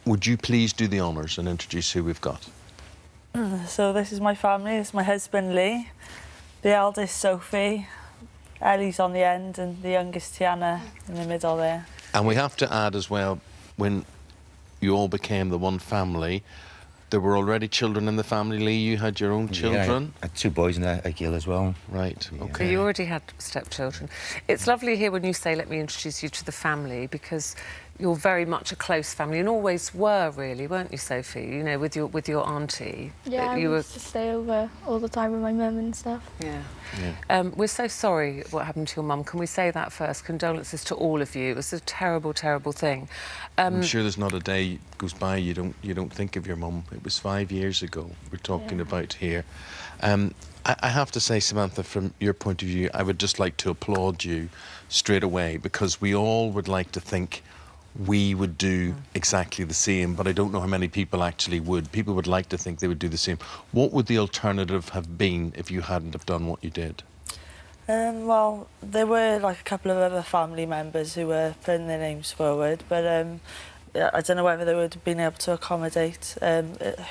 Would you please do the honours and introduce who we've got? So this is my family. It's my husband, Lee, the eldest, Sophie, Ellie's on the end, and the youngest, Tiana, in the middle there. And we have to add as well, when you all became the one family, there were already children in the family. Lee, you had your own children? Yeah, I had 2 boys and a girl as well. Right, Yeah. OK. So you already had stepchildren. It's lovely here when you say, let me introduce you to the family, because you're very much a close family, and always were, really, weren't you, Sophie? You know, with your auntie. Yeah, you I used to stay over all the time with my mum and stuff. Yeah. We're so sorry what happened to your mum. Can we say that first? Condolences to all of you. It was a terrible, terrible thing. I'm sure there's not a day goes by you don't think of your mum. It was 5 years ago we're talking about here. I have to say, Samantha, from your point of view, I would just like to applaud you straight away, because we all would like to think we would do exactly the same, but I don't know how many people actually would. People would like to think they would do the same. What would the alternative have been if you hadn't have done what you did? Well, there were like a couple of other family members who were putting their names forward, but I don't know whether they would have been able to accommodate.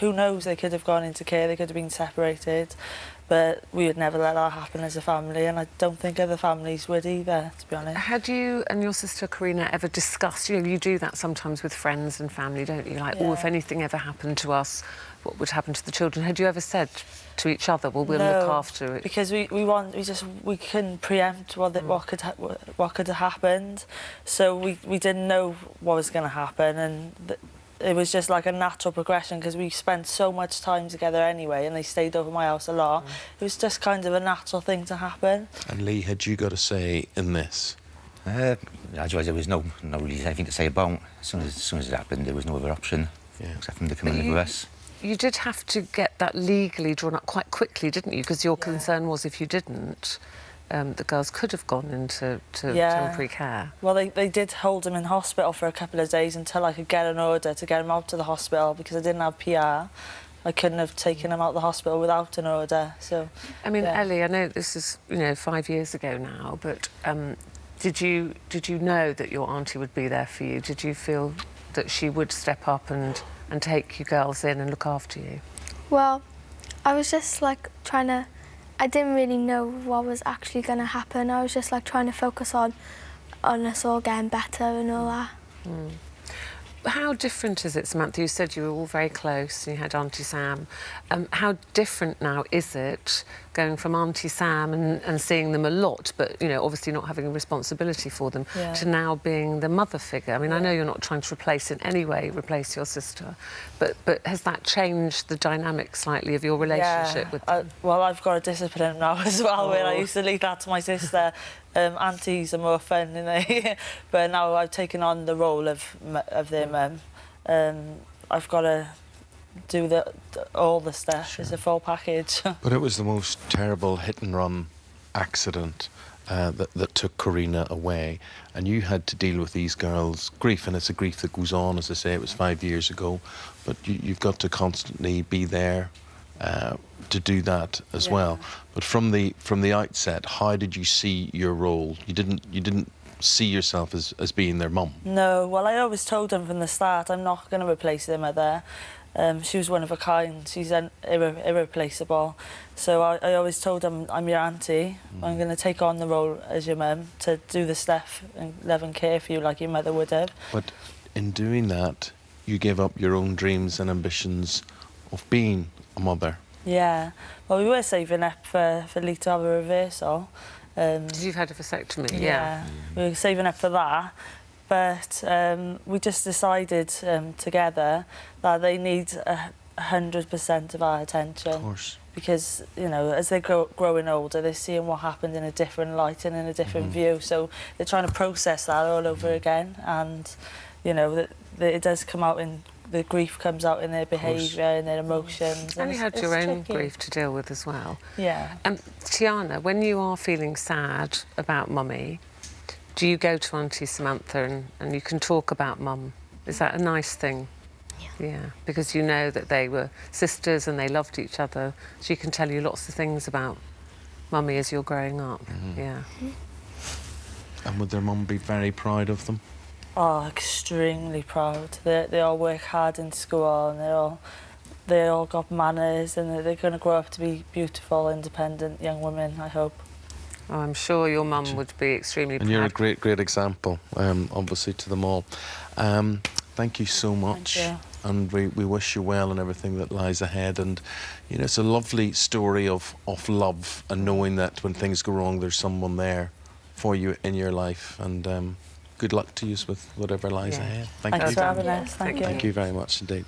Who knows, they could have gone into care, they could have been separated, but we would never let that happen as a family, and I don't think other families would either, to be honest. Had you and your sister Karina ever discussed, you know, you do that sometimes with friends and family, don't you? Like, oh, if anything ever happened to us, what would happen to the children? Had you ever said to each other, well, we'll look after it? Because we couldn't preempt what could have happened, so we didn't know what was going to happen, and it was just like a natural progression, because we spent so much time together anyway, and they stayed over my house a lot. It was just kind of a natural thing to happen. And Lee, had you got a say in this? Otherwise, there was no really anything to say about. As soon as it happened, there was no other option except for them to come and live with us. You did have to get that legally drawn up quite quickly, didn't you? Because your concern was if you didn't, the girls could have gone into temporary care. Well, they did hold him in hospital for a couple of days until I could get an order to get him out to the hospital, because I didn't have PR. I couldn't have taken him out of the hospital without an order, so... I mean, Ellie, I know this is, 5 years ago now, but did you know that your auntie would be there for you? Did you feel that she would step up and take you girls in and look after you? Well, I was just like trying to... I didn't really know what was actually going to happen. I was just like trying to focus on us all getting better and all that. How different is it, Samantha? You said you were all very close and you had Auntie Sam. How different now is it going from Auntie Sam and seeing them a lot, but, obviously not having a responsibility for them, to now being the mother figure? I mean, I know you're not trying to replace your sister, but has that changed the dynamic slightly of your relationship with them? Well, I've got to discipline them now as well, where I used to leave that to my sister. Aunties are more fun, but now I've taken on the role of their mum. I've got to do all the stuff. It's a full package. But it was the most terrible hit-and-run accident that took Karina away, and you had to deal with these girls' grief, and it's a grief that goes on. As I say, it was 5 years ago, but you've got to constantly be there to do that as well. But from the outset, how did you see your role? You didn't see yourself as being their mum? No. Well, I always told them from the start, I'm not going to replace their mother. She was one of a kind. She's irreplaceable. So I always told them, I'm your auntie. I'm going to take on the role as your mum to do the stuff and love and care for you like your mother would have. But in doing that, you gave up your own dreams and ambitions of being a mother. Yeah. Well, we were saving up for Lee to have a reversal. You've had a vasectomy, yeah. We were saving up for that. But we just decided together that they need 100% of our attention. Of course. Because, as they're growing older, they're seeing what happened in a different light and in a different view. So they're trying to process that all over again. And, it does come out in... The grief comes out in their behaviour and their emotions. And you had your own grief to deal with as well. Yeah. Tiana, when you are feeling sad about Mummy, do you go to Auntie Samantha and you can talk about Mum? Is that a nice thing? Yeah, because you know that they were sisters and they loved each other, so you can tell you lots of things about Mummy as you're growing up. Yeah. And would their mum be very proud of them? Oh, extremely proud. They all work hard in school and they all got manners and they're going to grow up to be beautiful, independent young women, I hope. Oh, I'm sure your mum would be extremely And proud. you're a great example, obviously, to them all. Thank you so much. Thank you. And we wish you well in everything that lies ahead. And, you know, it's a lovely story of love and knowing that when things go wrong, there's someone there for you in your life. And good luck to you with whatever lies Yeah. ahead. Thank Thanks you. for having us. Thank you. Thank you very much indeed.